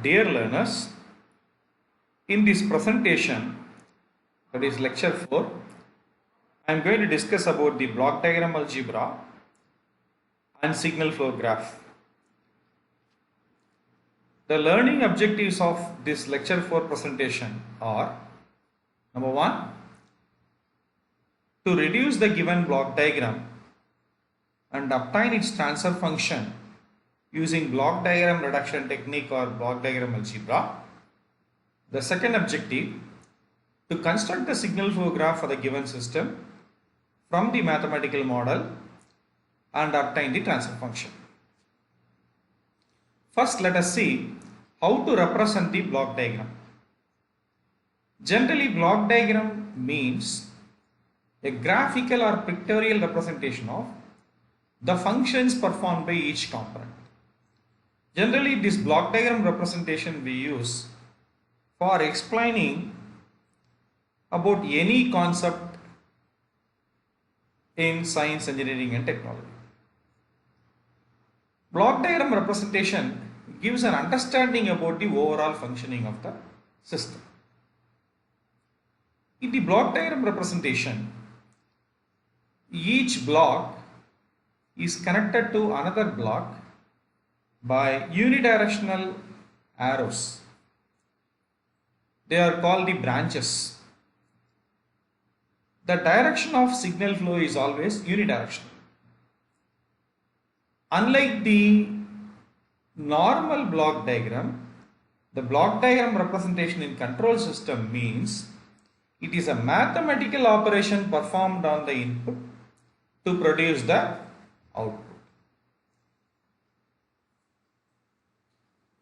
Dear learners, in this presentation, that is lecture 4, I am going to discuss about the block diagram algebra and signal flow graph. The learning objectives of this lecture 4 presentation are: number 1, to reduce the given block diagram and obtain its transfer function using block diagram reduction technique or block diagram algebra. The second objective, to construct the signal flow graph for the given system from the mathematical model and obtain the transfer function. First, let us see how to represent the block diagram. Generally, block diagram means a graphical or pictorial representation of the functions performed by each component. Generally, this block diagram representation we use for explaining about any concept in science, engineering and technology. Block diagram representation gives an understanding about the overall functioning of the system. In the block diagram representation, each block is connected to another block by unidirectional arrows. They are called the branches. The direction of signal flow is always unidirectional. Unlike the normal block diagram, the block diagram representation in control system means it is a mathematical operation performed on the input to produce the output.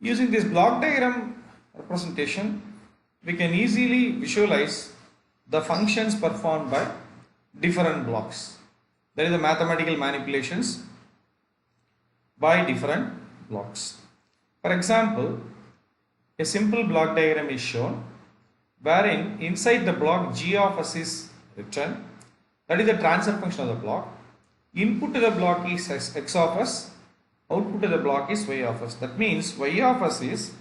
Using this block diagram representation, we can easily visualize the functions performed by different blocks. There is the mathematical manipulations by different blocks. For example, a simple block diagram is shown wherein inside the block g of s is written. That is the transfer function of the block. Input to the block is x of s, output to the block is y of s. That means y of s is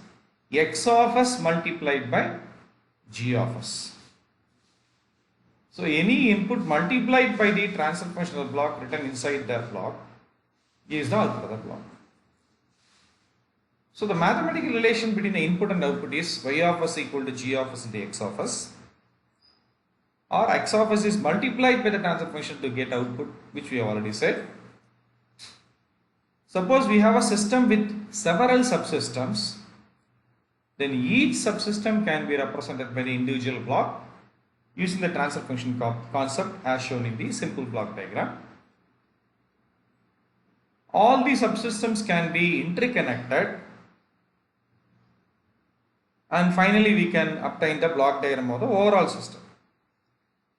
x of s multiplied by g of s. So any input multiplied by the transfer function of the block written inside the block is the output of the block. So the mathematical relation between the input and output is y of s equal to g of s into x of s, or x of s is multiplied by the transfer function to get output, which we have already said. Suppose we have a system with several subsystems, then each subsystem can be represented by the individual block using the transfer function concept as shown in the simple block diagram. All the subsystems can be interconnected, and finally we can obtain the block diagram of the overall system.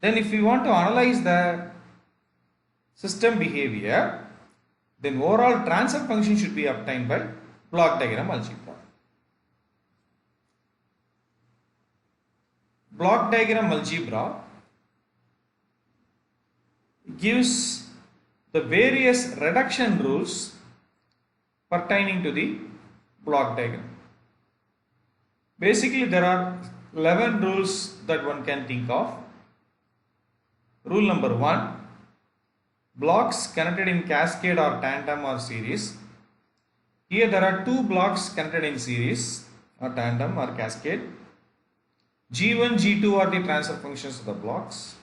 Then if we want to analyze the system behavior, then overall transfer function should be obtained by block diagram algebra. Block diagram algebra gives the various reduction rules pertaining to the block diagram. Basically, there are 11 rules that one can think of. Rule number 1, blocks connected in cascade or tandem or series. Here there are two blocks connected in series or tandem or cascade. G1, G2 are the transfer functions of the blocks.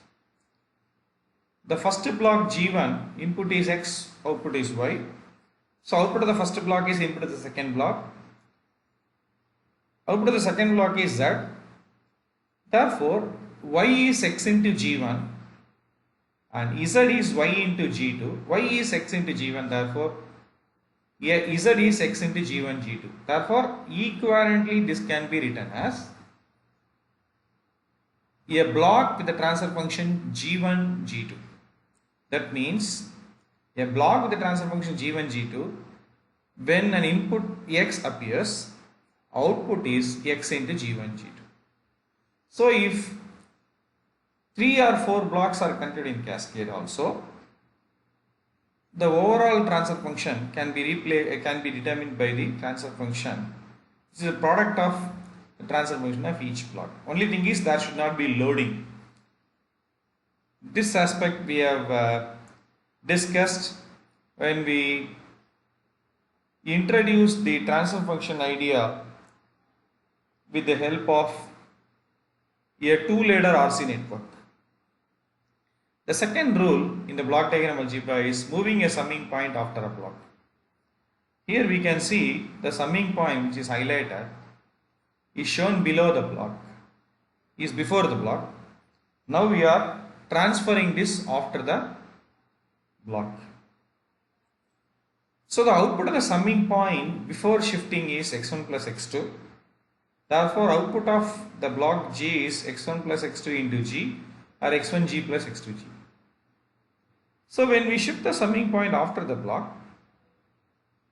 The first block G1, input is X, output is Y. So output of the first block is input of the second block. Output of the second block is Z. Therefore, Y is X into G1 and Z is Y into G2. Y is X into G1, therefore Z is X into G1, G2. Therefore, equivalently this can be written as a block with the transfer function G1, G2. That means a block with the transfer function G1, G2, when an input X appears, output is X into G1, G2. So if 3 or 4 blocks are connected in cascade also, the overall transfer function can be determined by the transfer function This is a product of the transfer function of each block. Only thing is there should not be loading. This aspect we have discussed when we introduced the transfer function idea with the help of a two-ladder RC network. The second rule in the block diagram algebra is moving a summing point after a block. Here we can see the summing point, which is highlighted, is shown below the block, is before the block. Now we are transferring this after the block. So the output of the summing point before shifting is x1 plus x2. Therefore, output of the block G is x1 plus x2 into G, or x1G plus x2G. So when we shift the summing point after the block,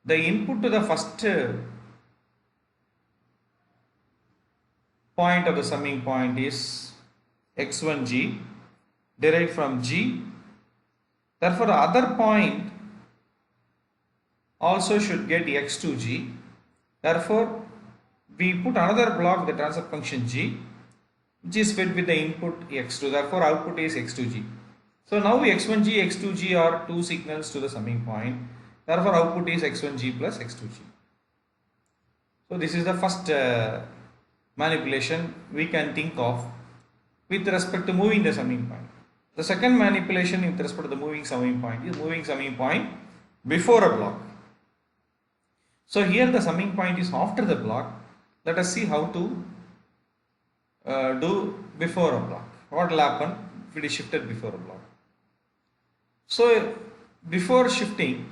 the input to the first point of the summing point is x1G derived from G. Therefore, the other point also should get x2G. Therefore, we put another block with the transfer function G, which is fed with the input x2. Therefore, output is x2G. So now x1G, x2G are two signals to the summing point. Therefore, output is x1G plus x2G. So this is the first manipulation we can think of with respect to moving the summing point. The second manipulation with respect to the moving summing point is moving summing point before a block. So here the summing point is after the block. Let us see how to do before a block. What will happen if it is shifted before a block? So before shifting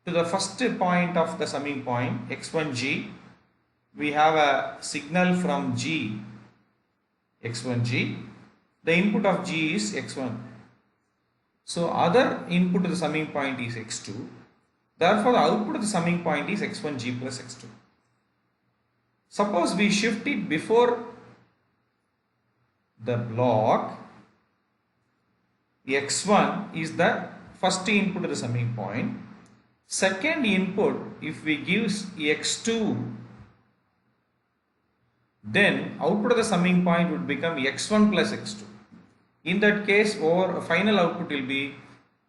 to the first point of the summing point x1G, we have a signal from G, x1G. The input of G is x1. So other input to the summing point is x2. Therefore, the output of the summing point is x1G plus x2. Suppose we shift it before the block, x1 is the first input to the summing point. Second input, if we give x2, then output of the summing point would become x1 plus x2. In that case, our final output will be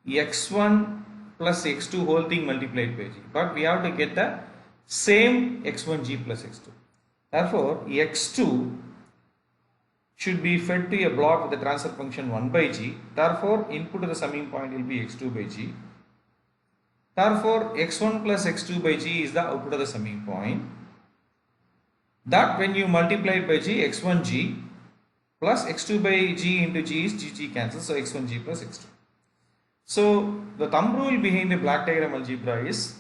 x1 plus x2 whole thing multiplied by G. But we have to get the same x1G plus x2. Therefore, x2 should be fed to a block with the transfer function 1 by G. Therefore, input to the summing point will be x2 by G. Therefore, x1 plus x2 by G is the output of the summing point. That when you multiply it by G, x1G plus x2 by G into G is GG cancels, so x1G plus x2. So the thumb rule behind the block diagram algebra is,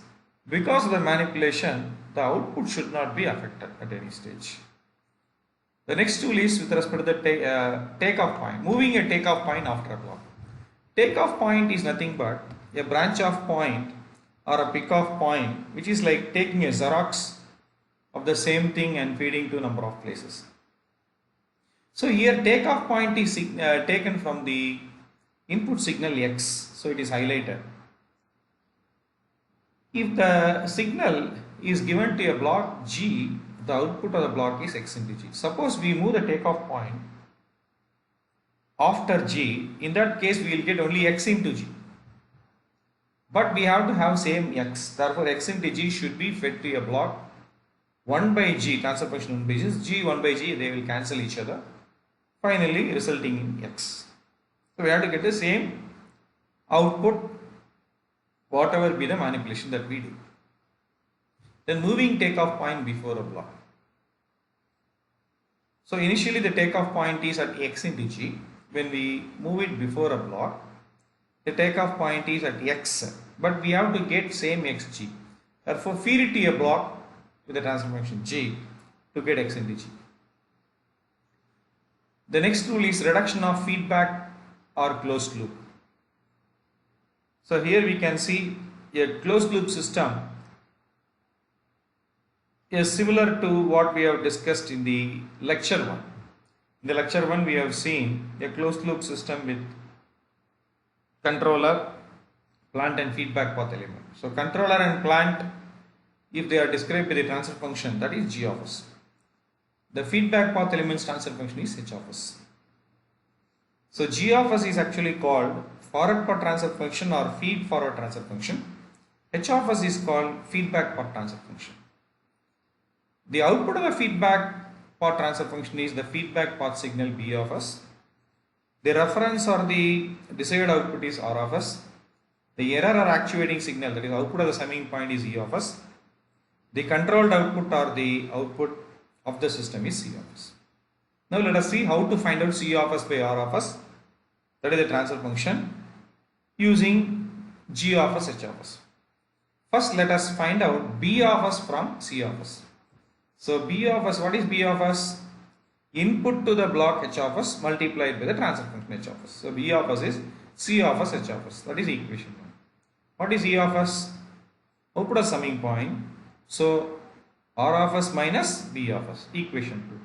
because of the manipulation, the output should not be affected at any stage. The next tool is with respect to the takeoff point, moving a takeoff point after a block. Takeoff point is nothing but a branch off point or a pick off point, which is like taking a Xerox of the same thing and feeding to a number of places. So here takeoff point is taken from the input signal X, so it is highlighted. If the signal is given to a block G, the output of the block is X into G. Suppose we move the takeoff point after G, in that case we will get only X into G. But we have to have same X, therefore X into G should be fed to a block 1 by G, transfer function 1 by G, G 1 by G, they will cancel each other, finally resulting in X. So we have to get the same output whatever be the manipulation that we do. Then moving takeoff point before a block. So initially the takeoff point is at X into G. When we move it before a block, the takeoff point is at X, but we have to get same XG. Therefore feed it to a block with the transfer function G to get X into G. The next rule is reduction of feedback or closed loop. So here we can see a closed loop system is similar to what we have discussed in the lecture 1. In the lecture 1 we have seen a closed loop system with controller, plant and feedback path element. So controller and plant if they are described by the transfer function, that is g of s. The feedback path element's transfer function is h of s. So g of s is actually called forward path transfer function or feed forward transfer function. H of s is called feedback path transfer function. The output of the feedback path transfer function is the feedback path signal B of s. The reference or the desired output is R of s. The error or actuating signal, that is output of the summing point, is E of s. The controlled output or the output of the system is C of s. Now let us see how to find out C of s by R of s, that is the transfer function, using G of s, H of s. First let us find out B of s from C of s. So B of s, what is B of s? Input to the block H of s multiplied by the transfer function H of s. So B of s is C of s, H of s. That is equation 1. What is E of s? Output of summing point. So R of s minus B of s, equation 2.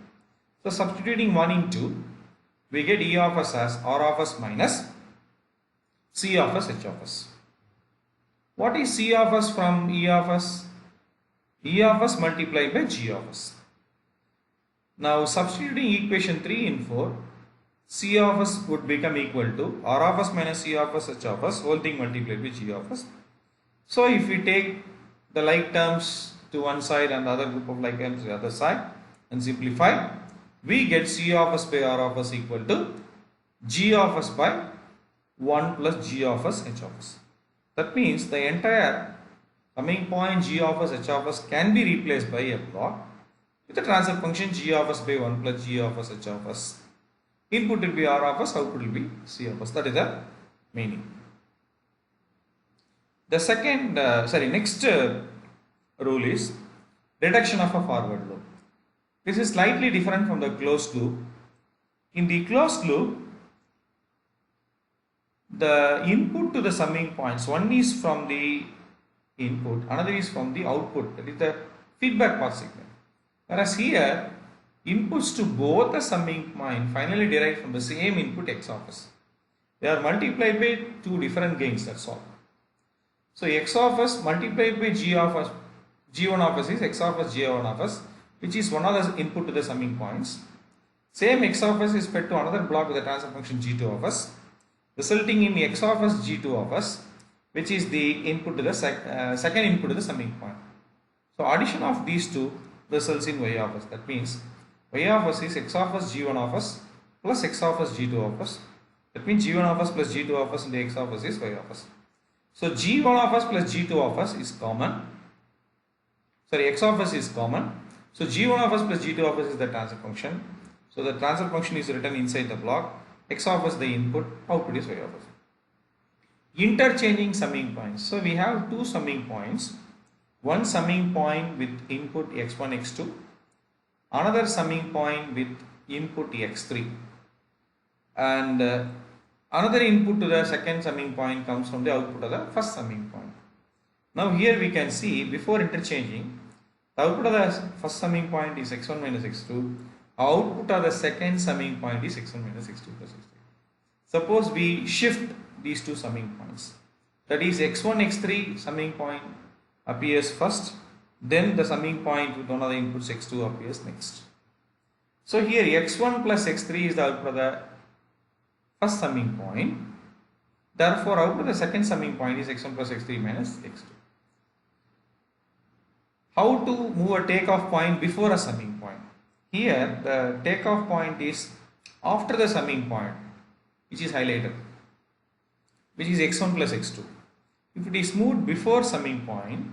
So substituting 1 in 2, we get E of s as R of s minus C of s, H of s. What is C of s from E of s? E of s multiplied by G of s. Now substituting equation 3 in 4, C of s would become equal to R of s minus C of s, H of s, whole thing multiplied by G of s. So if we take the like terms to one side and the other group of like terms to the other side and simplify, we get C of s by R of s equal to G of s by 1 plus G of s, H of s. That means the entire summing point G of s, H of s can be replaced by a block with the transfer function G of s by 1 plus G of s, H of s. Input will be R of s, output will be C of s. That is the meaning. The second, next rule is reduction of a forward loop. This is slightly different from the closed loop. In the closed loop, the input to the summing points, one is from the input, another is from the output, that is the feedback path signal. Whereas here, inputs to both the summing point finally derived from the same input X of s. They are multiplied by two different gains, that's all. So X of s multiplied by G of s, G1 of s is X of s, G1 of s, which is one of the input to the summing points. Same X of s is fed to another block with the transfer function G2 of s, resulting in X of s, G2 of s, which is the input to the second input to the summing point. So addition of these two results in Y of s. That means Y of s is X of s, G1 of s plus X of s, G2 of s. That means G1 of s plus G2 of s into X of s is Y of s. So G1 of s plus G2 of s is common. Sorry, X of s is common. So G1 of s plus G2 of s is the transfer function. So the transfer function is written inside the block. X of s the input, output is Y of s. Interchanging summing points. So we have two summing points. One summing point with input x1, x2. Another summing point with input x3. And another input to the second summing point comes from the output of the first summing point. Now here we can see, before interchanging, the output of the first summing point is x1 minus x2. Output of the second summing point is x1 minus x2 plus x3. Suppose we shift these two summing points. That is x1, x3 summing point appears first. Then the summing point with one of the inputs x2 appears next. So here x1 plus x3 is the output of the first summing point. Therefore, output of the second summing point is x1 plus x3 minus x2. How to move a takeoff point before a summing point? Here the takeoff point is after the summing point, which is highlighted, which is x1 plus x2. If it is moved before summing point,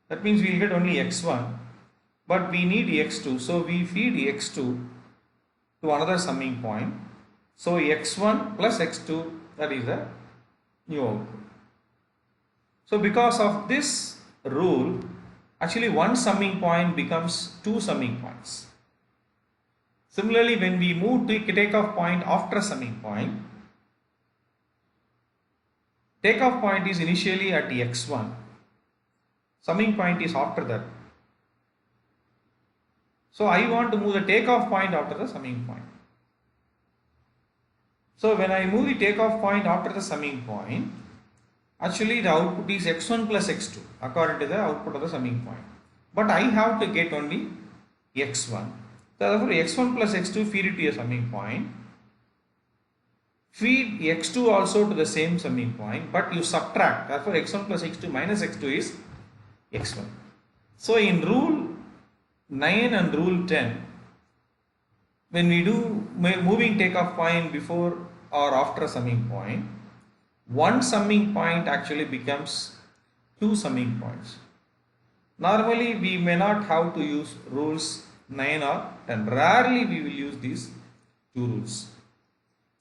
that means we will get only x1, but we need x2, so we feed x2 to another summing point. So x1 plus x2, that is the new output. So because of this rule, actually one summing point becomes two summing points. Similarly, when we move to takeoff point after summing point, takeoff point is initially at x1, summing point is after that. So I want to move the takeoff point after the summing point. So when I move the takeoff point after the summing point, actually the output is x1 plus x2 according to the output of the summing point. but I have to get only x1. Therefore, x1 plus x2 feed it to a summing point. Feed x2 also to the same summing point, but you subtract. Therefore, x1 plus x2 minus x2 is x1. So, in rule 9 and rule 10, when we do moving takeoff point before or after a summing point, one summing point actually becomes two summing points. Normally, we may not have to use rules 9 or 10. Rarely we will use these two rules.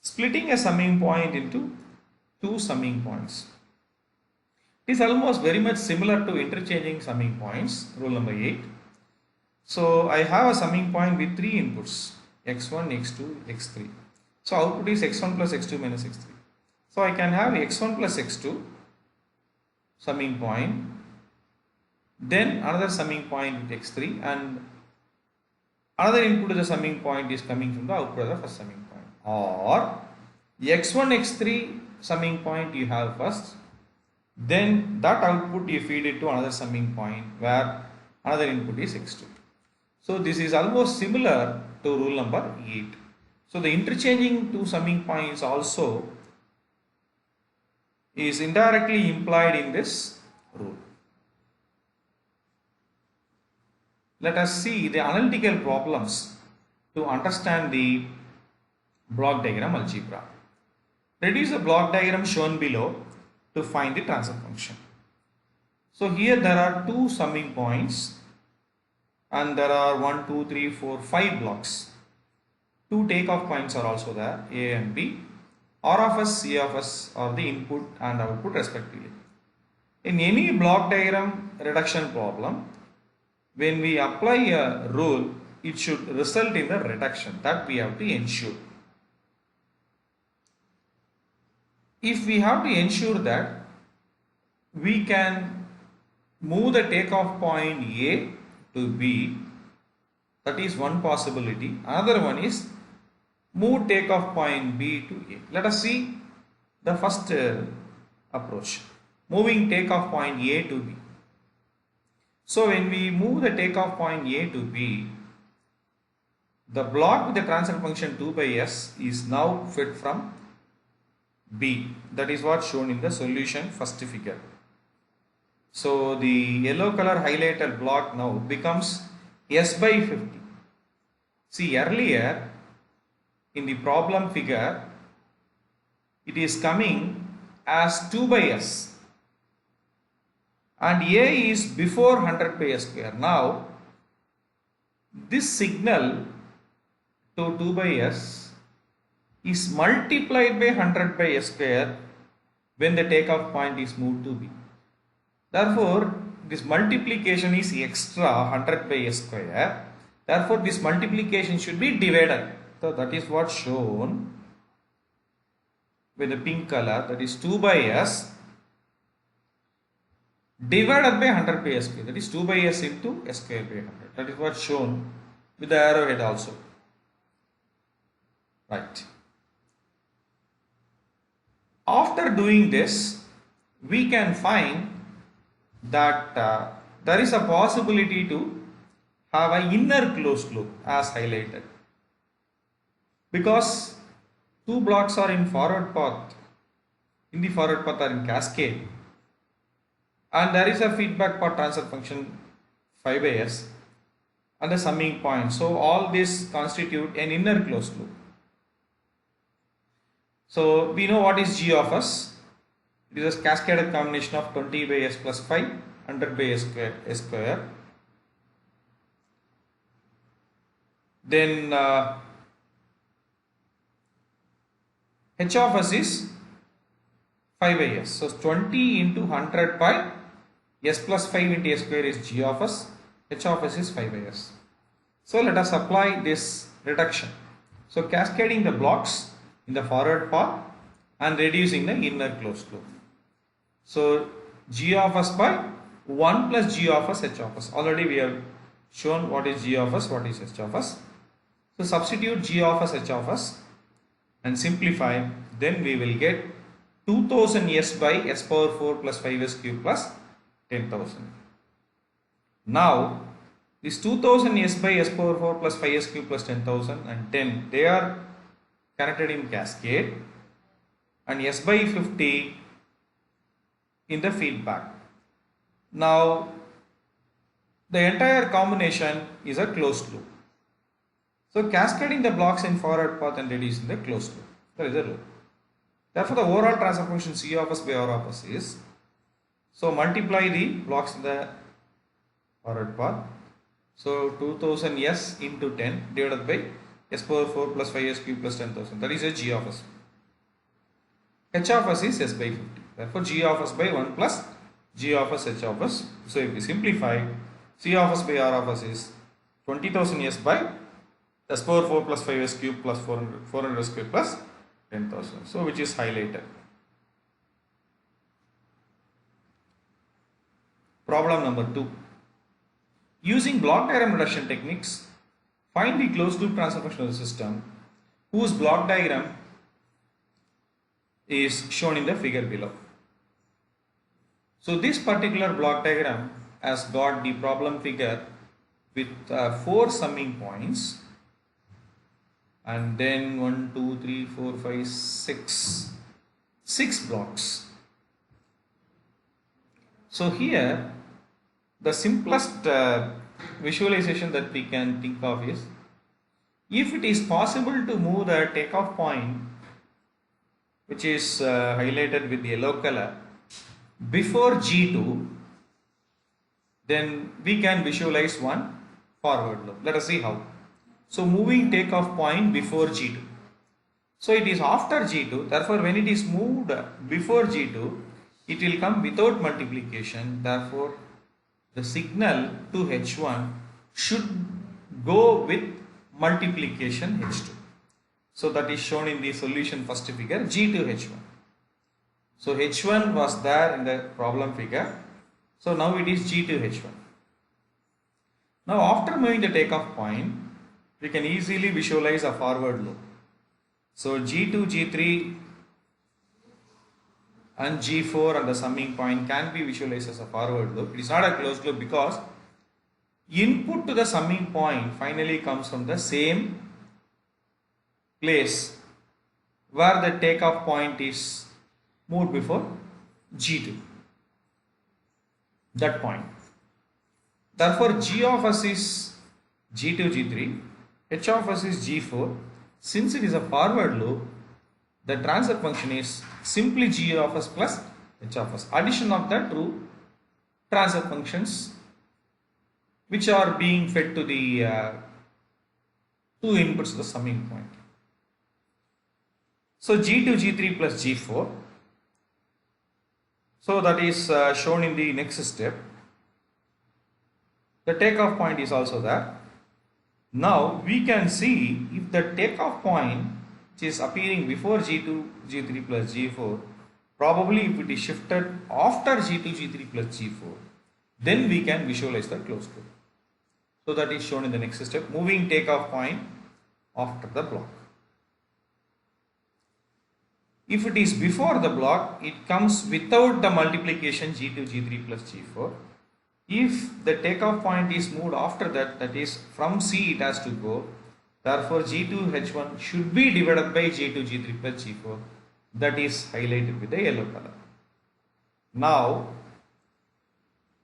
Splitting a summing point into two summing points. It is almost very much similar to interchanging summing points, rule number 8. So, I have a summing point with three inputs, x1, x2, x3. So, output is x1 plus x2 minus x3. So, I can have x1 plus x2 summing point, then another summing point with x3, and another input to the summing point is coming from the output of the first summing point. Or x1, x3 summing point you have first, then that output you feed it to another summing point where another input is x2. So, this is almost similar to rule number 8. So, the interchanging two summing points also is indirectly implied in this rule. Let us see the analytical problems to understand the block diagram algebra. Reduce the block diagram shown below to find the transfer function. So, here there are two summing points and there are 1, 2, 3, 4, 5 blocks. Two takeoff points are also there, A and B. R of s, C of s are the input and output respectively. In any block diagram reduction problem, when we apply a rule, it should result in the reduction. That we have to ensure. If we have to ensure that, we can move the takeoff point A to B. That is one possibility. Another one is move takeoff point B to A. Let us see the first approach. Moving takeoff point A to B. So, when we move the takeoff point A to B, the block with the transfer function 2 by s is now fed from B. That is what shown in the solution first figure. So, the yellow color highlighted block now becomes s by 50. See, earlier in the problem figure, it is coming as 2 by s. And A is before 100 by s square. Now, this signal to 2 by s is multiplied by 100 by s square when the takeoff point is moved to B. Therefore, this multiplication is extra 100 by s square. Therefore, this multiplication should be divided. So, that is what shown with the pink color, that is 2 by s divided by 100 by s square, that is 2 by s into s square by 100. That is what shown with the arrowhead also. Right. After doing this, we can find that there is a possibility to have an inner closed loop as highlighted. Because two blocks are in forward path, in the forward path are in cascade, and there is a feedback path transfer function 5 by s and the summing point. So, all this constitute an inner closed loop. So, we know what is G of s. It is a cascaded combination of 20 by s plus 5, 100 by s square. Then H of s is 5 by s. So, 20 into 100 by s plus 5 into s square is G of s. H of s is 5 by s. So, let us apply this reduction. So, cascading the blocks in the forward path and reducing the inner closed loop. So, G of s by 1 plus G of s H of s. Already we have shown what is G of s, what is H of s. So, substitute G of s H of s and simplify, then we will get 2000 s by s power 4 plus 5s cube plus 10,000. Now this 2000 s by s power 4 plus 5s cube plus 10,000 and 10, they are connected in cascade, and s by 50 in the feedback. Now the entire combination is a closed loop. So cascading the blocks in forward path and reducing the closed loop. There is a loop. Therefore the overall transfer function C of s by R of s is, so multiply the blocks in the forward path. So 2000 s into 10 divided by s power 4 plus 5s cube plus 10,000. That is a g of s. H of s is s by 50. Therefore g of s by 1 plus g of s h of s. So if we simplify, C of s by R of s is 20,000 s by s power 4 plus 5s cube plus 400 s cube plus 10,000. So which is highlighted. Problem number 2. Using block diagram reduction techniques, find the closed loop transfer function of the system whose block diagram is shown in the figure below. So this particular block diagram has got the problem figure with 4 summing points, and then 1, 2, 3, 4, 5, 6 blocks. So here the simplest visualization that we can think of is, if it is possible to move the takeoff point, which is highlighted with yellow color, before G2, then we can visualize one forward loop. Let us see how. So moving takeoff point before G2. So it is after G2, therefore when it is moved before G2, it will come without multiplication. Therefore the signal to H1 should go with multiplication H2. So that is shown in the solution first figure, G2 H1. So H1 was there in the problem figure. So now it is G2 H1. Now after moving the takeoff point, we can easily visualize a forward loop. So G2, G3 and G4 and the summing point can be visualized as a forward loop. It is not a closed loop because input to the summing point finally comes from the same place where the takeoff point is moved before G2, that point. Therefore G of s is G2, G3, H of s is G4. Since it is a forward loop, the transfer function is simply G of s plus H of s, addition of the two transfer functions which are being fed to the two inputs to the summing point. So G2, G3 plus G4. So that is shown in the next step. The takeoff point is also there. Now we can see if the takeoff point which is appearing before G2, G3 plus G4, probably if it is shifted after G2, G3 plus G4, then we can visualize the closed loop. So that is shown in the next step, moving takeoff point after the block. If it is before the block, it comes without the multiplication G2, G3 plus G4. If the takeoff point is moved after that, that is from C it has to go. Therefore G2 H1 should be divided by G2 G3 plus G4. That is highlighted with the yellow color. Now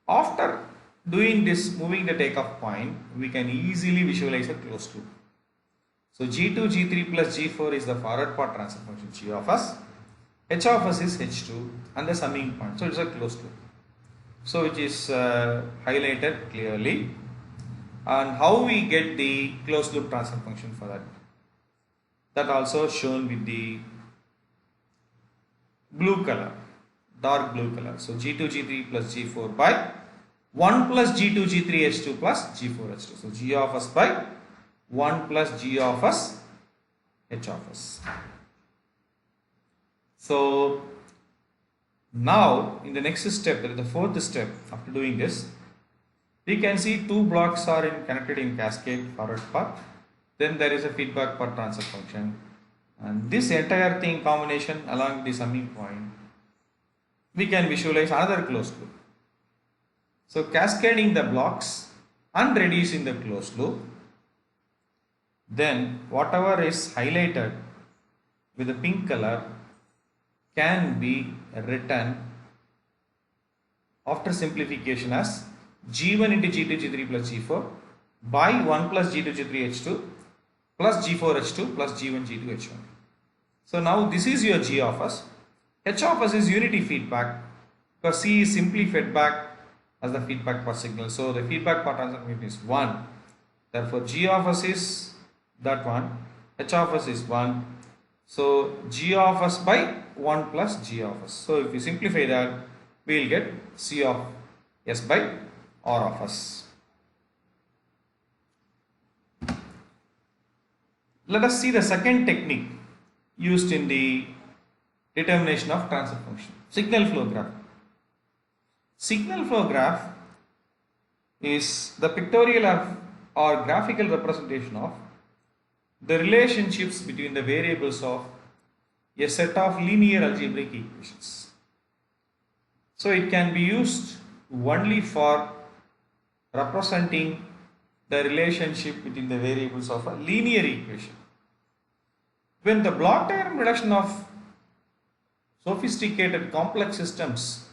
after doing this, moving the takeoff point, we can easily visualize a closed loop. So G2 G3 plus G4 is the forward part transfer function G of s. H of s is H2 and the summing point. So it is a closed loop. So it is highlighted clearly. And how we get the closed loop transfer function for that? That also shown with the blue color, dark blue color. So G2 G3 plus G4 by 1 plus G2 G3 H2 plus G4 H2. So G of s by 1 plus G of s H of s. So now in the next step, that is the fourth step, after doing this, we can see two blocks are connected in cascade forward path. Then there is a feedback path transfer function, and this entire thing combination along the summing point, we can visualize another closed loop. So cascading the blocks and reducing the closed loop. Then whatever is highlighted with the pink color can be written after simplification as G1 into G2 G3 plus G4 by 1 plus G2 G3 H2 plus G4 H2 plus G1 G2 H1. So now this is your G of S. H of S is unity feedback because C is simply fed back as the feedback per signal. So the feedback per transfer is 1. Therefore G of S is that one. H of S is 1. So G of S by 1 plus G of S. So if we simplify that, we will get C of S by R of S. Let us see the second technique used in the determination of transfer function. Signal flow graph. Signal flow graph is the pictorial or graphical representation of the relationships between the variables of a set of linear algebraic equations. So it can be used only for representing the relationship between the variables of a linear equation. When the block diagram reduction of sophisticated complex systems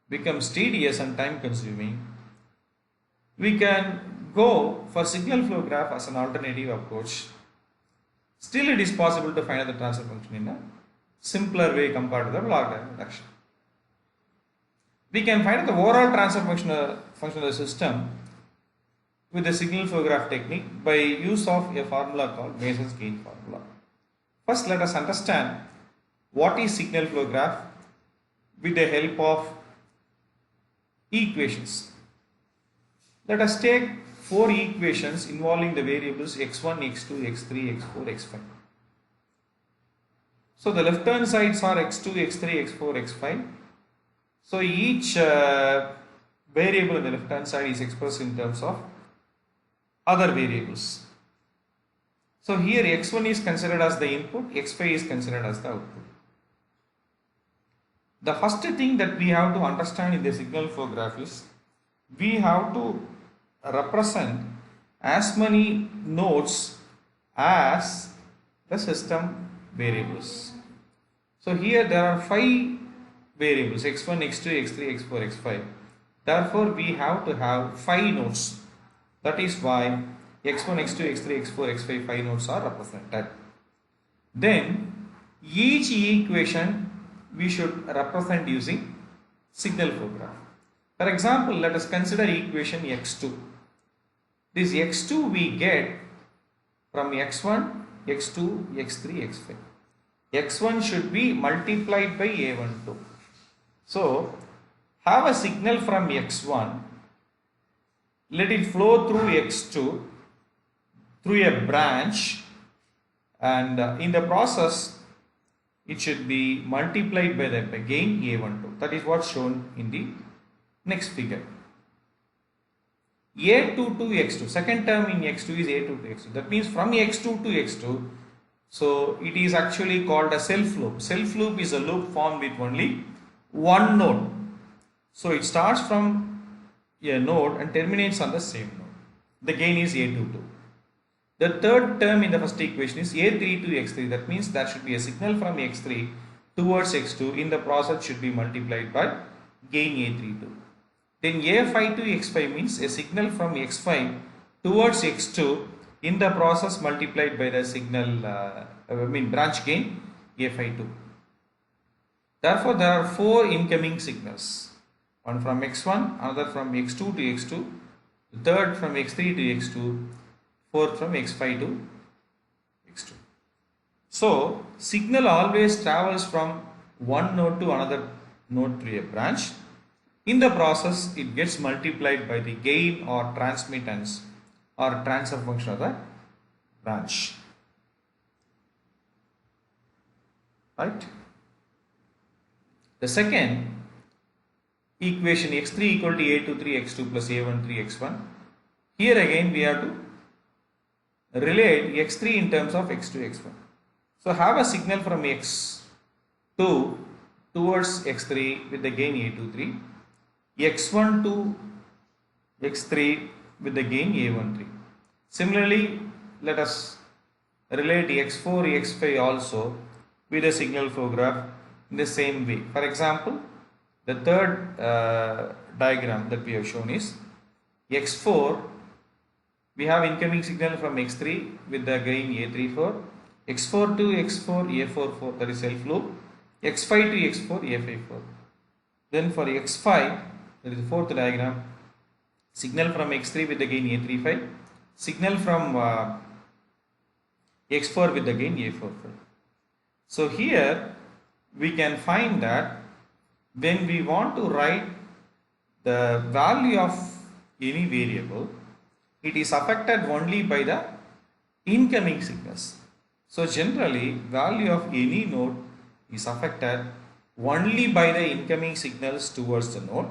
becomes tedious and time consuming, we can go for signal flow graph as an alternative approach. Still it is possible to find out the transfer function in a simpler way compared to the block diagram reduction. We can find out the overall transfer function of the system with the signal flow graph technique by use of a formula called Mason's gain formula. First, let us understand what is signal flow graph with the help of equations. Let us take 4 equations involving the variables x1, x2, x3, x4, x5. So the left hand sides are x2, x3, x4, x5. So each variable on the left hand side is expressed in terms of other variables. So here x1 is considered as the input, x5 is considered as the output. The first thing that we have to understand in the signal flow graph is we have to represent as many nodes as the system variables. So here there are 5 variables x1, x2, x3, x4, x5. Therefore we have to have 5 nodes. That is why x1, x2, x3, x4, x5 5 nodes are represented. Then each equation we should represent using signal flow graph. For example, let us consider equation x2. This x2 we get from x1, x2, x3, x5. x1 should be multiplied by a12. So have a signal from x1, let it flow through x2 through a branch, and in the process it should be multiplied by the gain a12. That is what's shown in the next figure. a2 to x2, second term in x2 is a2 to x2. That means from x2 to x2, so it is actually called a self loop. Self loop is a loop formed with only one node. So it starts from a node and terminates on the same node. The gain is a22. The third term in the first equation is a3 to x3. That means there should be a signal from x3 towards x2. In the process should be multiplied by gain a32. Then a5 to x5 means a signal from x5 towards x2. In the process multiplied by the signal, branch gain a52. Therefore, there are 4 incoming signals. One from x1, another from x2 to x2, the third from x3 to x2, fourth from x5 to x2. So, signal always travels from one node to another node through a branch. In the process, it gets multiplied by the gain or transmittance or transfer function of the branch. Right? The second equation x3 equal to a23 x2 plus a13 x1. Here again we have to relate x3 in terms of x2 x1. So have a signal from x2 towards x3 with the gain a23, x1 to x3 with the gain a13. Similarly, let us relate x4, x5 also with a signal flow graph in the same way. For example, the third diagram that we have shown is x4, we have incoming signal from x3 with the gain a34, x4 to x4 a44, that is self loop, x5 to x4 a54. Then for x5, that is the fourth diagram, signal from x3 with the gain a35, signal from x4 with the gain a45. So here we can find that when we want to write the value of any variable, it is affected only by the incoming signals. So generally, value of any node is affected only by the incoming signals towards the node.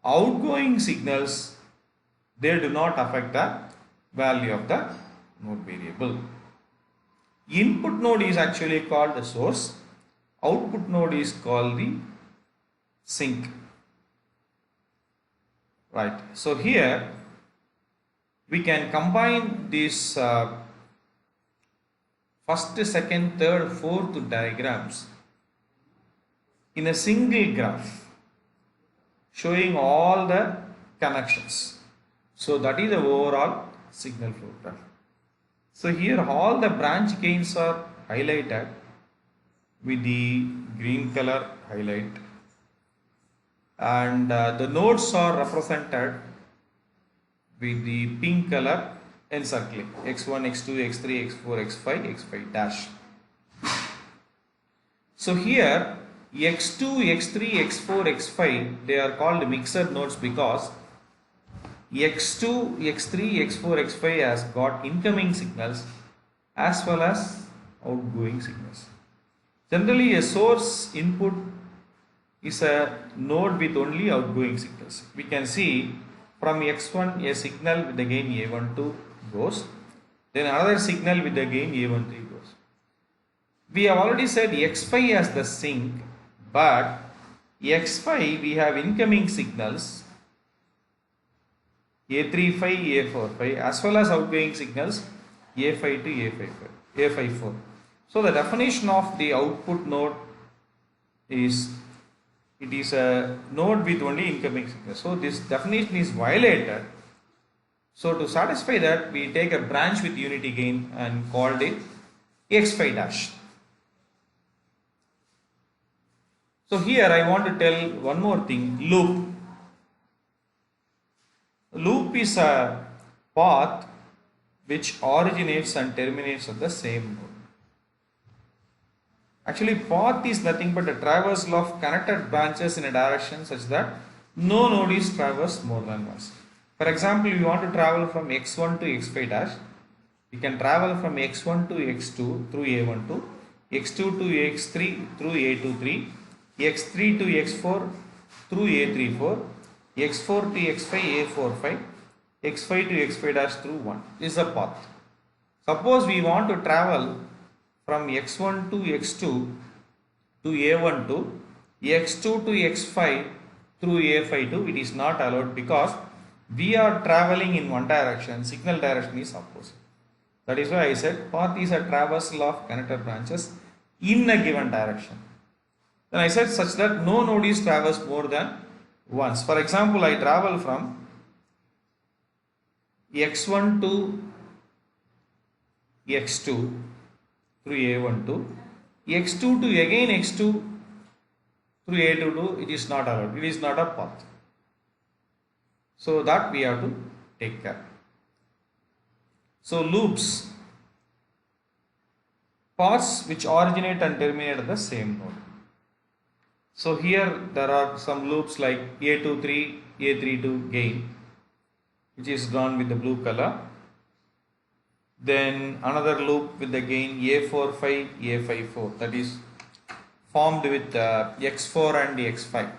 Outgoing signals, they do not affect the value of the node variable. Input node is actually called the source. Output node is called the sink. Right. So here we can combine these first, second, third, fourth diagrams in a single graph showing all the connections. So that is the overall signal flow graph. So here all the branch gains are highlighted with the green color highlight, and the nodes are represented with the pink color encircling x1, x2, x3, x4, x5, x5 dash. So here x2, x3, x4, x5, they are called mixed nodes because x2, x3, x4, x5 has got incoming signals as well as outgoing signals. Generally, a source input is a node with only outgoing signals. We can see from x1 a signal with the gain a12 goes, then another signal with the gain a13 goes. We have already said x5 as the sink, but x5 we have incoming signals a35, a45 as well as outgoing signals a5 to a54. So the definition of the output node is it is a node with only incoming signals. So this definition is violated. So to satisfy that, we take a branch with unity gain and called it x5 dash. So here I want to tell one more thing, loop. Loop is a path which originates and terminates at the same node. Actually, path is nothing but a traversal of connected branches in a direction such that no node is traversed more than once. For example, we want to travel from x1 to x5 dash. We can travel from x1 to x2 through a12, x2 to x3 through a23, x3 to x4 through a34, x4 to x5 a45, x5 to x5 dash through 1. This is a path. Suppose we want to travel from x1 to x2 to a12, x2 to x5 through a52, it is not allowed because we are traveling in one direction, signal direction is opposite. That is why I said path is a traversal of connected branches in a given direction. Then I said such that no node is traversed more than once. For example, I travel from x1 to x2 through a12, x2 to again x2 through a22, it is not allowed. It is not a path. So that we have to take care. So loops, paths which originate and terminate at the same node. So here there are some loops like a23, a32 gain, which is drawn with the blue color. Then another loop with the gain a45, a54, that is formed with x4 and x5.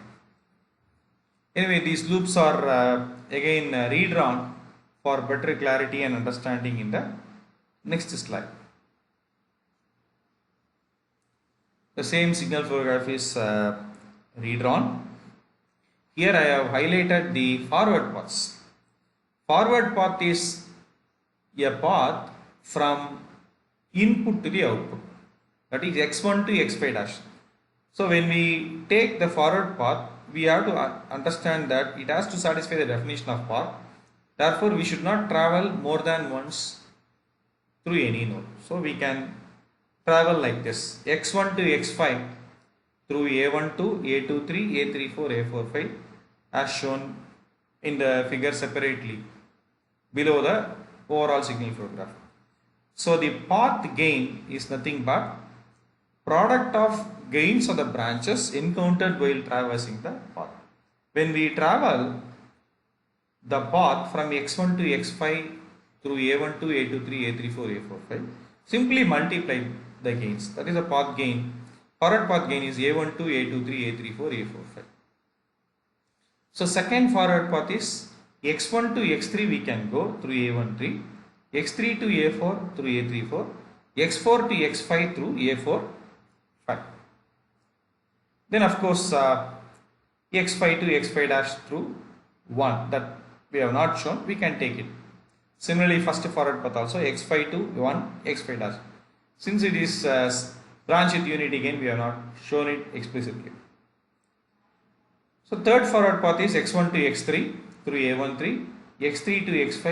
Anyway, these loops are again redrawn for better clarity and understanding in the next slide. The same signal flow graph is redrawn. Here I have highlighted the forward paths. Forward path is a path from input to the output, that is x1 to x5 dash. So when we take the forward path, we have to understand that it has to satisfy the definition of path. Therefore, we should not travel more than once through any node. So we can travel like this: x1 to x5 through a12, a23, a34, a45, as shown in the figure separately below the overall signal flow graph. So the path gain is nothing but product of gains of the branches encountered while traversing the path. When we travel the path from x1 to x5 through a12, a23, a34, a45, simply multiply the gains. That is a path gain. Forward path gain is a12, a23, a34, a45. So second forward path is x1 to x3 we can go through a13, x3 to a4 through a34, x4 to x5 through a4, 5. Then of course x5 to x5 dash through 1, that we have not shown, we can take it. Similarly, first forward path also x5 to 1, x5 dash. Since it is branch with unity gain, we have not shown it explicitly. So third forward path is x1 to x3 through a13, x3 to x5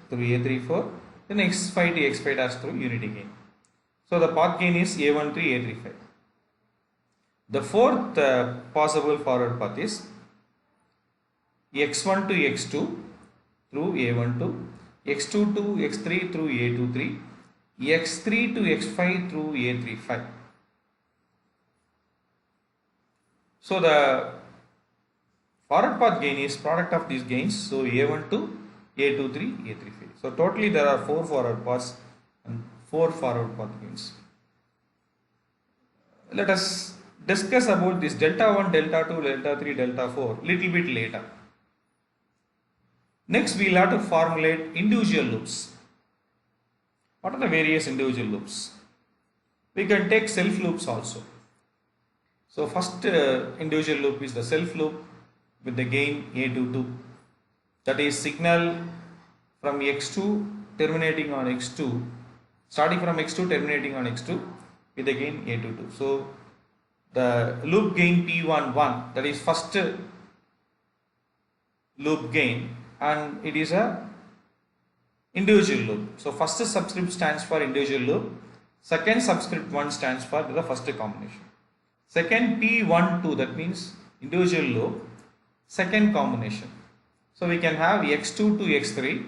through a34, then x5 to x5 dash through unity gain. So the path gain is a13, a35. The fourth possible forward path is x1 to x2 through a12, x2 to x3 through a23, x3 to x5 through a35. So the forward path gain is product of these gains. So a12, a23, a35. So totally there are 4 forward paths and 4 forward path gains. Let us discuss about this delta 1, delta 2, delta 3, delta 4 little bit later. Next we will have to formulate individual loops. What are the various individual loops? We can take self loops also. So first individual loop is the self loop with the gain a22, that is signal from x2 terminating on x2, starting from x2 terminating on x2 with the gain a22. So the loop gain p11, that is first loop gain, and it is a individual loop. So first subscript stands for individual loop, second subscript 1 stands for the first combination. Second p12, that means individual loop, second combination. So we can have x2 to x3,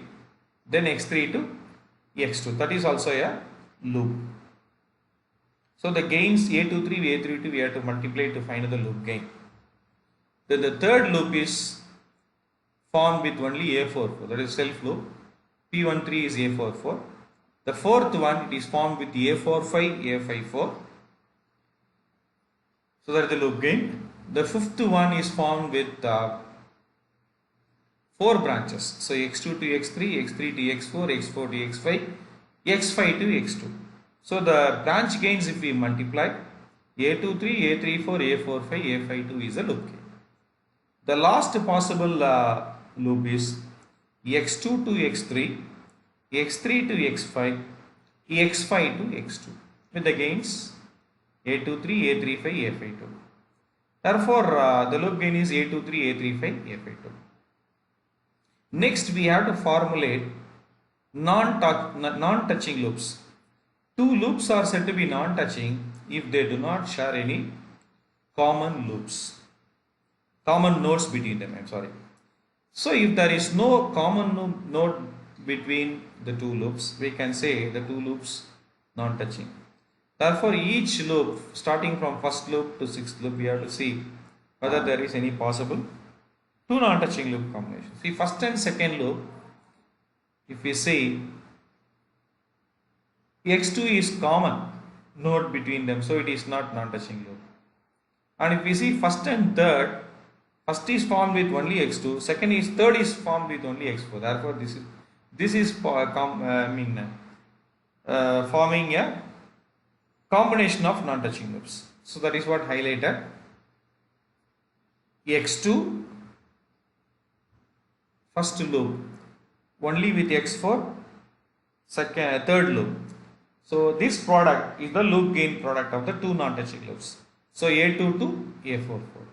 then x3 to x2, that is also a loop. So the gains a23, a32 we have to multiply to find the loop gain. Then the third loop is formed with only a44, that is self loop. p13 is a44. The fourth one, it is formed with a45, a54. So that is the loop gain. The fifth one is formed with 4 branches. So x2 to x3, x3 to x4, x4 to x5, x5 to x2. So the branch gains, if we multiply, a23, a34, a45, a52 is a loop gain. The last possible loop is x2 to x3, x3 to x5, x5 to x2 with the gains a23, a35, a52. Therefore, the loop gain is a23, a35, a52. Next, we have to formulate non-touching loops. 2 loops are said to be non-touching if they do not share any common nodes between them. So if there is no common node between the 2 loops, we can say the 2 loops non-touching. Therefore, each loop, starting from first loop to sixth loop, we have to see whether there is any possible 2 non-touching loop combinations. See, first and second loop, if we say x2 is common node between them, so it is not non-touching loop. And if we see first and third, first is formed with only x2, third is formed with only x4. Therefore, this is forming a combination of non-touching loops. So that is what highlighted. X2 first loop only with x4 third loop. So this product is the loop gain product of the two non-touching loops. So A2 to A44.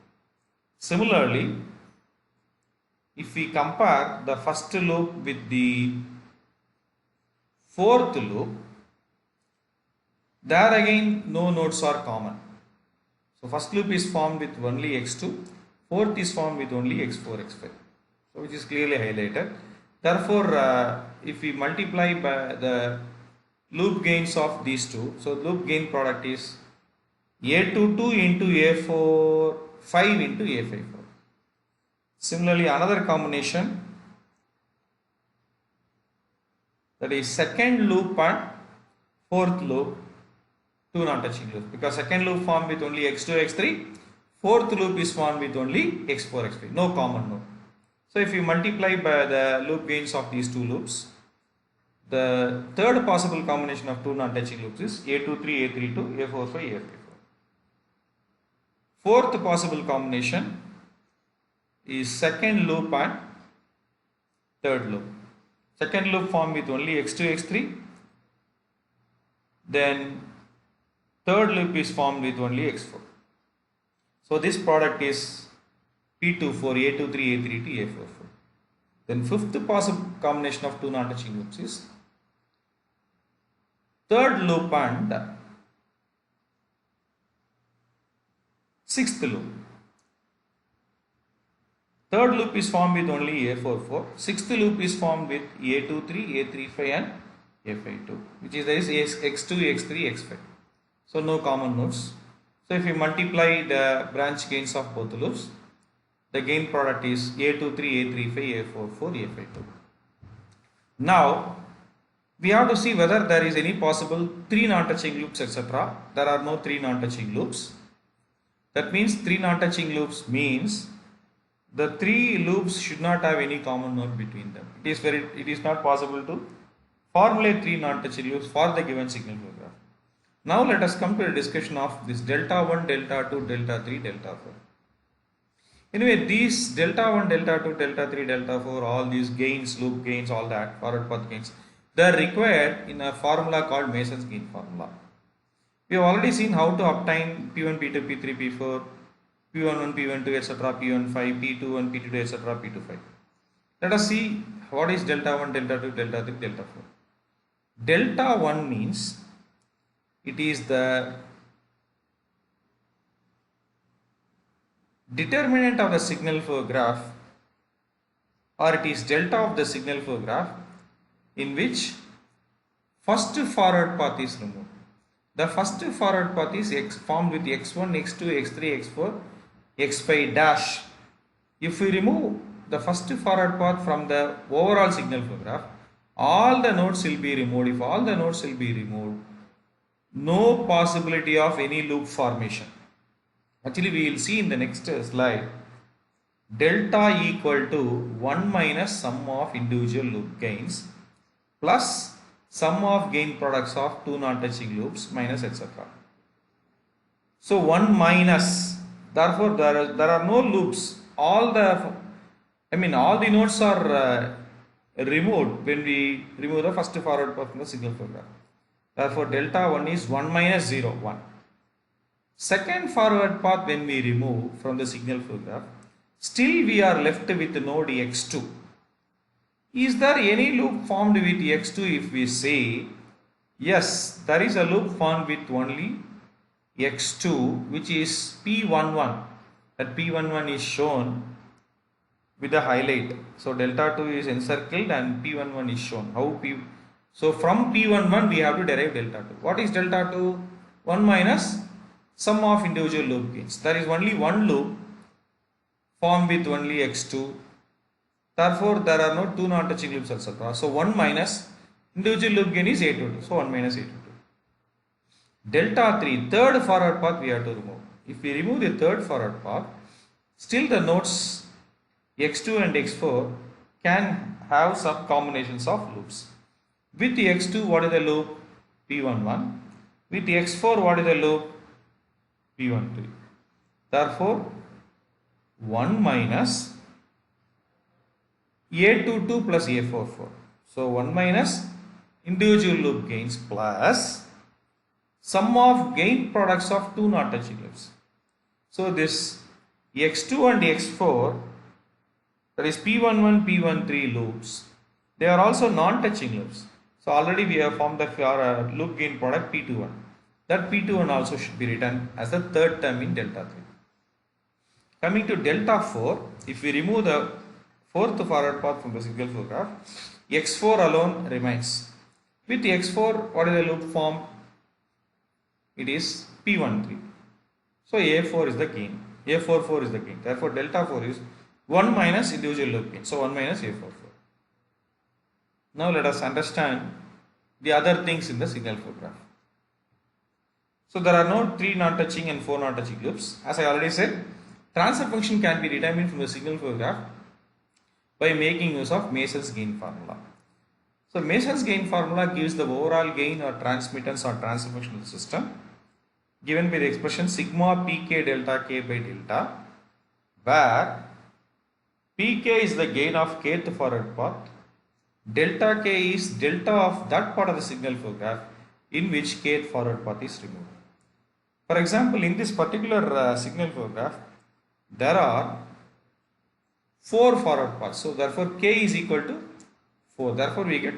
Similarly, if we compare the first loop with the fourth loop, there again no nodes are common. So first loop is formed with only x2, fourth is formed with only x4, x5. So which is clearly highlighted. Therefore, if we multiply by the loop gains of these two, so loop gain product is A22 into A45 into A54. Similarly, another combination, that is second loop and fourth loop, two non-touching loops, because second loop formed with only x2, x3, fourth loop is formed with only x4, x5, no common node. So if you multiply by the loop gains of these two loops, the third possible combination of two non-touching loops is A23, A32, A45, A54. Fourth possible combination is second loop and third loop. Second loop formed with only x2, x3, then third loop is formed with only x4. So this product is P24, A23, A32, A44. Then fifth possible combination of two non-touching loops is third loop and sixth loop. Third loop is formed with only A44. Sixth loop is formed with A23, A35 and A52, which is there is x2, x3, x5. So no common nodes. So if you multiply the branch gains of both loops, the gain product is A23, A35, A44, A52. Now we have to see whether there is any possible three non-touching loops, etc. There are no three non-touching loops. That means three non-touching loops means the three loops should not have any common node between them. It is not possible to formulate three non-touching loops for the given signal flow graph. Now let us come to a discussion of this delta 1, delta 2, delta 3, delta 4. Anyway, these delta 1, delta 2, delta 3, delta 4, all these gains, loop gains, all that, forward path gains, they are required in a formula called Mason's gain formula. We have already seen how to obtain P1, P2, P3, P4, P11, P12, etc., P15, P21, P22, etc., P25. Let us see what is delta 1, delta 2, delta 3, delta 4. Delta 1 means it is the determinant of the signal flow graph, or it is delta of the signal flow graph in which first forward path is removed. The first forward path is formed with x1, x2, x3, x4, x5 dash. If we remove the first forward path from the overall signal flow graph, all the nodes will be removed. If all the nodes will be removed, no possibility of any loop formation. Actually, we will see in the next slide, delta equal to 1 minus sum of individual loop gains plus sum of gain products of two non-touching loops minus etc. So 1 minus, therefore there are no loops. All the nodes are removed when we remove the first forward path from the signal flow graph. Therefore delta 1 is 1 minus 0, 1. Second forward path when we remove from the signal flow graph, still we are left with node x2. Is there any loop formed with x2? If we say yes, there is a loop formed with only x2, which is P11. That P11 is shown with a highlight. So delta 2 is encircled and P11 is shown. So from P11 we have to derive delta 2. What is delta 2? 1 minus sum of individual loop gains. There is only one loop formed with only x2. Therefore, there are no two non-touching loops, etc. So 1 minus individual loop gain is A22. So 1 minus A22. Delta 3, third forward path we have to remove. If we remove the third forward path, still the nodes x2 and x4 can have some combinations of loops. With the x2, what is the loop? P11. With the x4, what is the loop? P13. Therefore, 1 minus A22 plus A44. So 1 minus individual loop gains plus sum of gain products of two non-touching loops. So this x2 and x4, that is P11, P13 loops, they are also non-touching loops. So already we have formed the loop gain product P21. That P21 also should be written as the third term in delta 3. Coming to delta 4, if we remove the fourth forward path from the signal flow graph, x4 alone remains. With x4, what is the loop formed? It is P13. So A4 is the gain. A44 is the gain. Therefore, delta 4 is 1 minus individual loop gain. So 1 minus A44. Now let us understand the other things in the signal flow graph. So there are no 3 non-touching and 4 non-touching loops. As I already said, transfer function can be determined from the signal flow graph by making use of Mason's gain formula. So Mason's gain formula gives the overall gain or transmittance or transfer function of the system given by the expression sigma pk delta k by delta, where pk is the gain of kth forward path, delta k is delta of that part of the signal flow graph in which kth forward path is removed. For example, in this particular signal flow graph, there are 4 forward paths. So therefore k is equal to 4. Therefore we get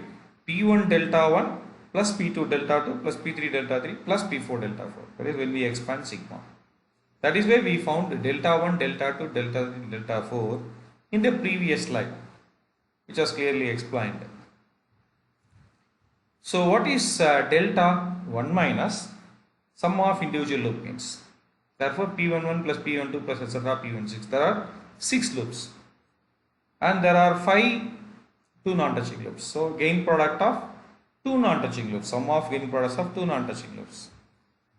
P1 delta 1 plus P2 delta 2 plus P3 delta 3 plus P4 delta 4. That is when we expand sigma. That is why we found delta 1, delta 2, delta 3, delta 4 in the previous slide, which was clearly explained. So what is delta 1 minus sum of individual loop gains? Therefore P11 plus P12 plus etc. P16. There are 6 loops and there are 5 two non-touching loops. So gain product of two non-touching loops, sum of gain products of two non-touching loops.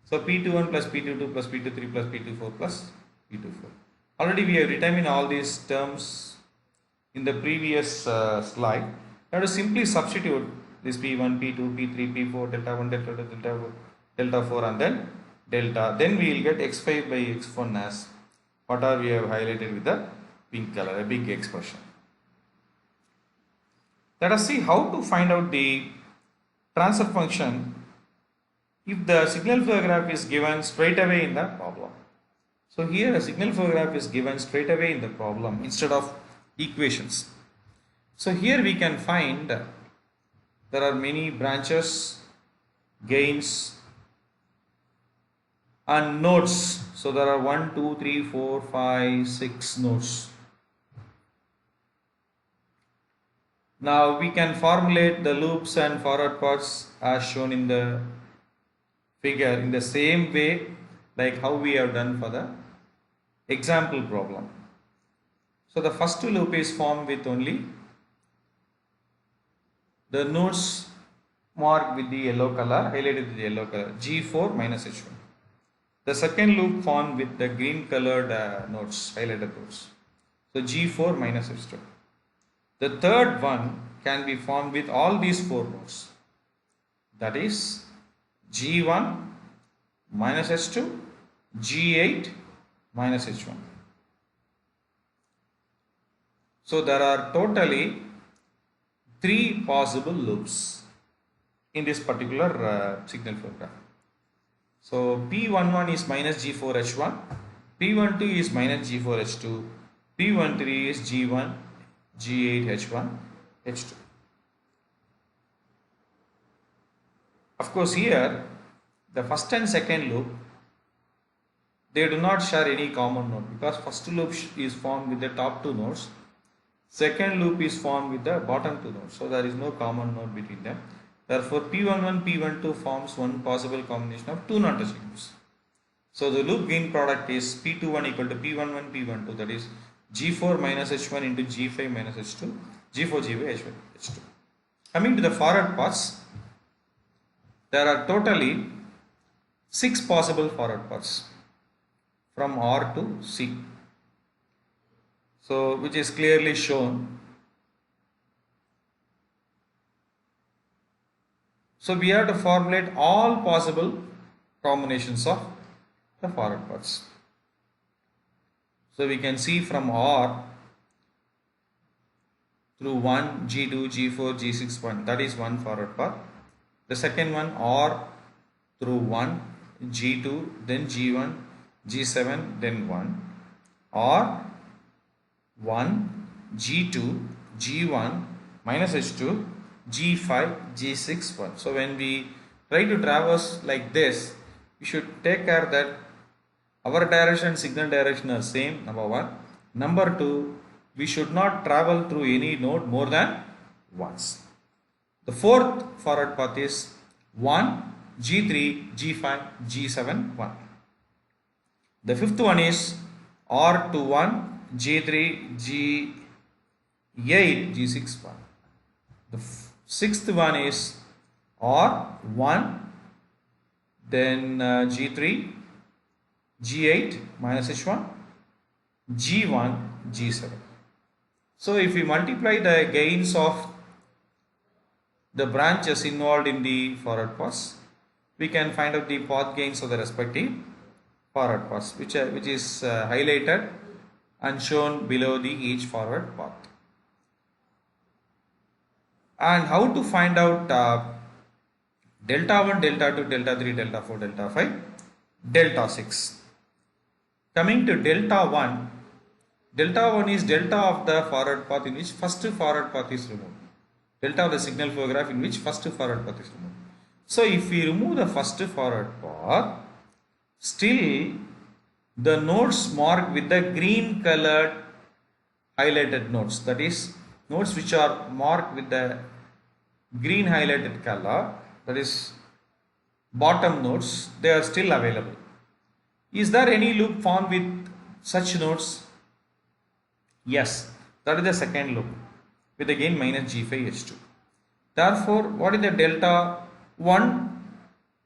So P21 plus P22 plus P23 plus P24 plus P24. Already we have determined all these terms in the previous slide. We have to simply substitute this P1, P2, P3, P4, delta 1, delta 2, delta 4 and then delta. Then we will get x5 by x1 as whatever we have highlighted with the pink color, a big expression. Let us see how to find out the transfer function if the signal flow graph is given straight away in the problem. So here a signal flow graph is given straight away in the problem instead of equations. So here we can find there are many branches, gains and nodes. So there are 1, 2, 3, 4, 5, 6 nodes. Now we can formulate the loops and forward paths as shown in the figure in the same way like how we have done for the example problem. So the first loop is formed with only the nodes marked with the yellow color, highlighted with the yellow color, G4 minus H1. The second loop formed with the green colored nodes, highlighted nodes. So G4 minus H2. The third one can be formed with all these 4 nodes. That is G1 minus H2, G8 minus H1. So there are totally 3 possible loops in this particular signal flow graph. So P11 is minus G4H1, P12 is minus G4H2, P13 is G1, G8, H1, H2. Of course here the first and second loop, they do not share any common node because first loop is formed with the top 2 nodes, second loop is formed with the bottom 2 nodes. So there is no common node between them. Therefore P11, P12 forms one possible combination of 2 non-touching loops. So the loop gain product is P21 equal to P11, P12, that is G4 minus H1 into G5 minus H2, G4, G5, H1, H2. Coming to the forward paths, there are totally 6 possible forward paths from R to C. So which is clearly shown. So we have to formulate all possible combinations of the forward paths. So we can see from R through 1, G2, G4, G6, 1. That is one forward path. The second one OR through 1, G2, then G1, G7, then 1. Or 1, G2, G1, minus H2, G5, G6, 1. So when we try to traverse like this, we should take care that our direction and signal direction are same, number 1. Number 2, we should not travel through any node more than once. The fourth forward path is 1, G3, G5, G7, 1. The fifth one is R to 1, G3, G8, G6, 1. The sixth one is R1, then G3, G8 minus H1, G1, G7. So if we multiply the gains of the branches involved in the forward paths, we can find out the path gains of the respective forward paths, which is highlighted and shown below the each forward path. And how to find out delta 1, delta 2, delta 3, delta 4, delta 5, delta 6. Coming to delta 1, delta 1 is delta of the forward path in which first forward path is removed. Delta of the signal flow graph in which first forward path is removed. So if we remove the first forward path, still the nodes marked with the green colored highlighted nodes, that is nodes which are marked with the green highlighted color, that is bottom nodes, they are still available. Is there any loop formed with such nodes? Yes, that is the second loop with the gain minus G5 H2. Therefore, what is the delta 1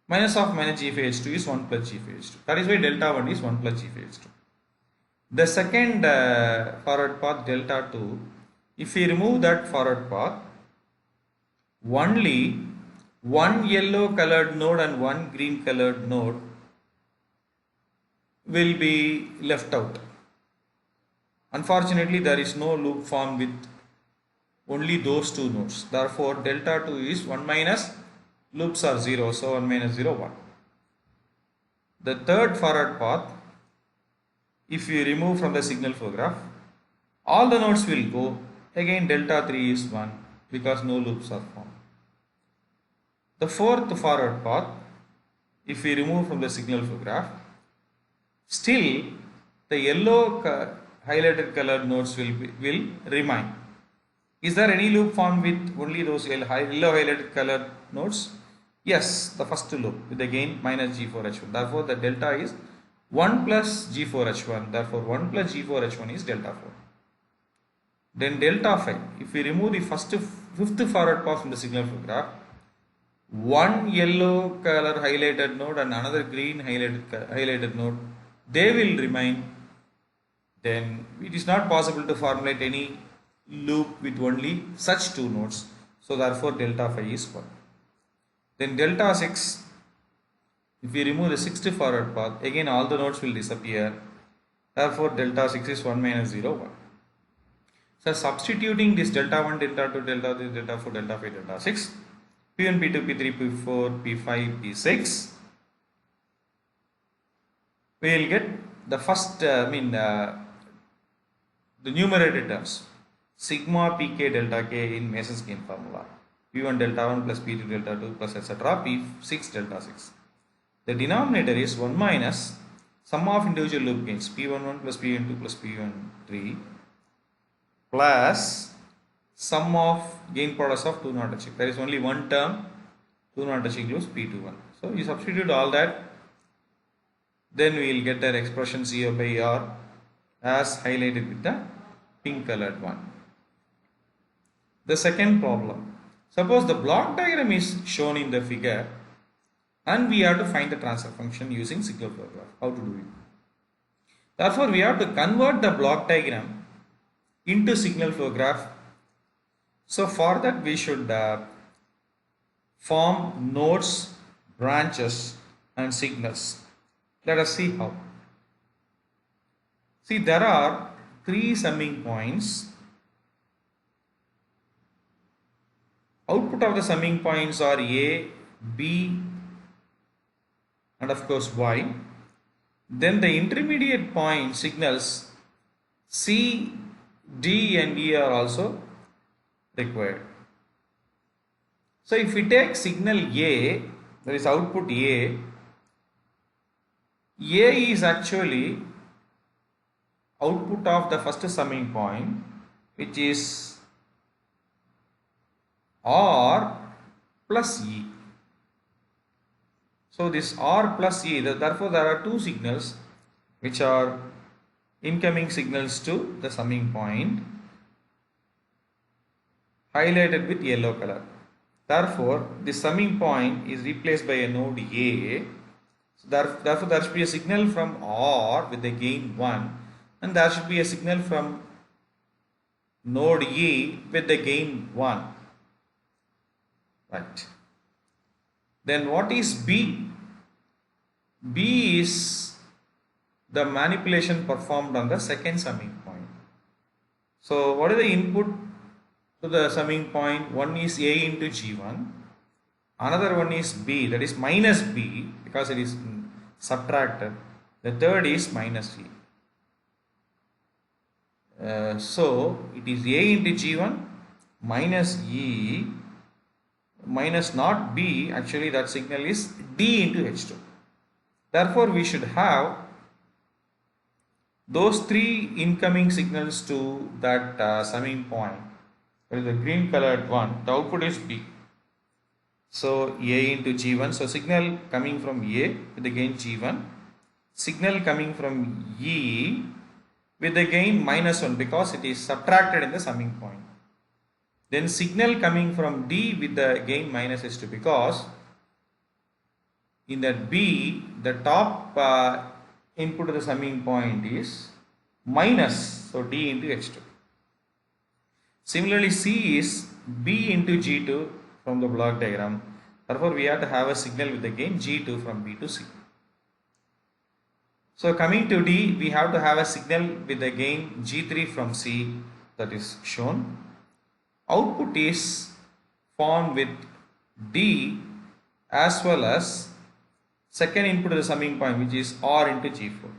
minus of minus G5 H2 is 1 plus G5 H2. That is why delta 1 is 1 plus G5 H2. The second forward path delta 2, if we remove that forward path, only one yellow colored node and one green colored node will be left out. Unfortunately, there is no loop formed with only those two nodes. Therefore, delta 2 is 1 minus, loops are 0, so 1 minus 0, 1. The third forward path, if we remove from the signal flow graph, all the nodes will go. Again, delta 3 is 1 because no loops are formed. The fourth forward path, if we remove from the signal flow graph, still the yellow highlighted colored nodes will remain. Is there any loop formed with only those yellow highlighted colored nodes? Yes, the first loop with the gain minus G4H1. Therefore, the delta is 1 plus G4H1. Therefore, 1 plus G4H1 is delta 4. Then delta 5. If we remove the fifth forward path from the signal flow graph, one yellow color highlighted node and another green highlighted node, they will remain. Then it is not possible to formulate any loop with only such two nodes. So therefore delta 5 is 1. Then delta 6, if we remove the sixth forward path, again all the nodes will disappear. Therefore delta 6 is 1 minus 0, 1. So substituting this delta 1, delta 2, delta 3, delta 4, delta 5, delta 6, P1, P2, P3, P4, P5, P6, we will get the first, the numerator terms, sigma pk delta k in Mason's gain formula, P1 delta 1 plus P2 delta 2 plus etc. P6 delta 6. The denominator is 1 minus sum of individual loop gains, P11 plus P12 plus P13 plus sum of gain products of 2 not achieved. There is only one term, 2 not achieved equals P21. So you substitute all that, then we will get an expression CO by R as highlighted with the pink colored one. The second problem, suppose the block diagram is shown in the figure and we have to find the transfer function using signal flow graph. How to do it? Therefore, we have to convert the block diagram into signal flow graph. So for that we should form nodes, branches and signals. Let us see how. See, there are 3 summing points Output of the summing points are A, B, and of course Y. Then the intermediate point signals C, D and E are also required. So if we take signal A, that is output A is actually output of the first summing point, which is R plus E. So this R plus E, therefore there are two signals which are incoming signals to the summing point, highlighted with yellow color. Therefore the summing point is replaced by a node A. So therefore there should be a signal from R with the gain 1, and there should be a signal from node E with the gain 1. Right. Then what is B? B is the manipulation performed on the second summing point. So what is the input to the summing point? One is A into G1, another one is B, that is minus B because it is subtracted. The third is minus E. So it is A into G1 minus E minus not B, actually that signal is D into H2. Therefore we should have those three incoming signals to that summing point. That is the green colored one. The output is B. So A into G1. So signal coming from A with the gain G1. Signal coming from E with the gain minus 1 because it is subtracted in the summing point. Then signal coming from D with the gain minus H2 because in that B the top input to the summing point is minus, so D into H2. Similarly C is B into G2 from the block diagram. Therefore we have to have a signal with the gain G2 from B to C. So coming to D, we have to have a signal with the gain G3 from C, that is shown. Output is formed with D as well as second input to the summing point, which is R into G4.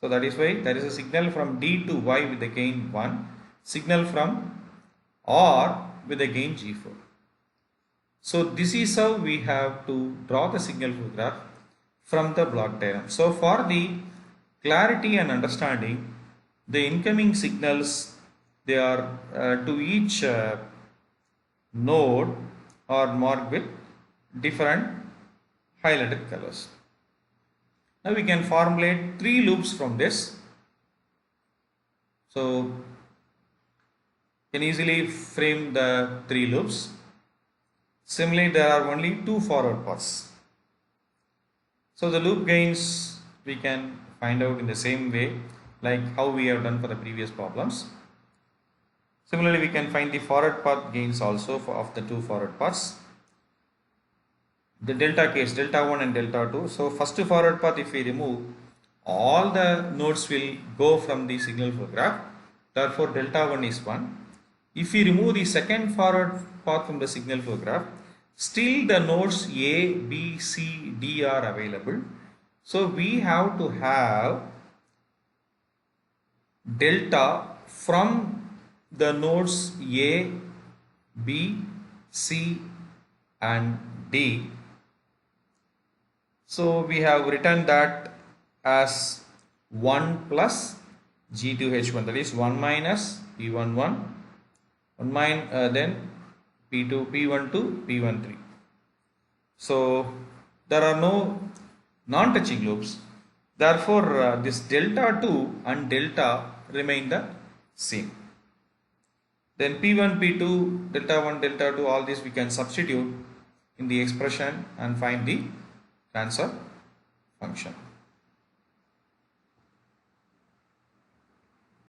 So that is why there is a signal from D to Y with the gain 1, signal from R with the gain G4. So this is how we have to draw the signal flow graph from the block diagram. So for the clarity and understanding, the incoming signals, they are to each node are marked with different highlighted colors. Now we can formulate 3 loops from this. So can easily frame the 3 loops. Similarly, there are only 2 forward paths. So the loop gains we can find out in the same way like how we have done for the previous problems. Similarly, we can find the forward path gains also of the 2 forward paths. The delta case, delta 1 and delta 2. So first forward path, if we remove, all the nodes will go from the signal flow graph. Therefore delta 1 is 1. If we remove the second forward path from the signal flow graph, still the nodes A, B, C, D are available. So we have to have delta from the nodes A, B, C and D. So we have written that as 1 plus G2H1, that is 1 minus P11, 1 then P2, P12, P13. So there are no non-touching loops. Therefore this delta 2 and delta remain the same. Then P1, P2, delta 1, delta 2, all this we can substitute in the expression and find the transfer function.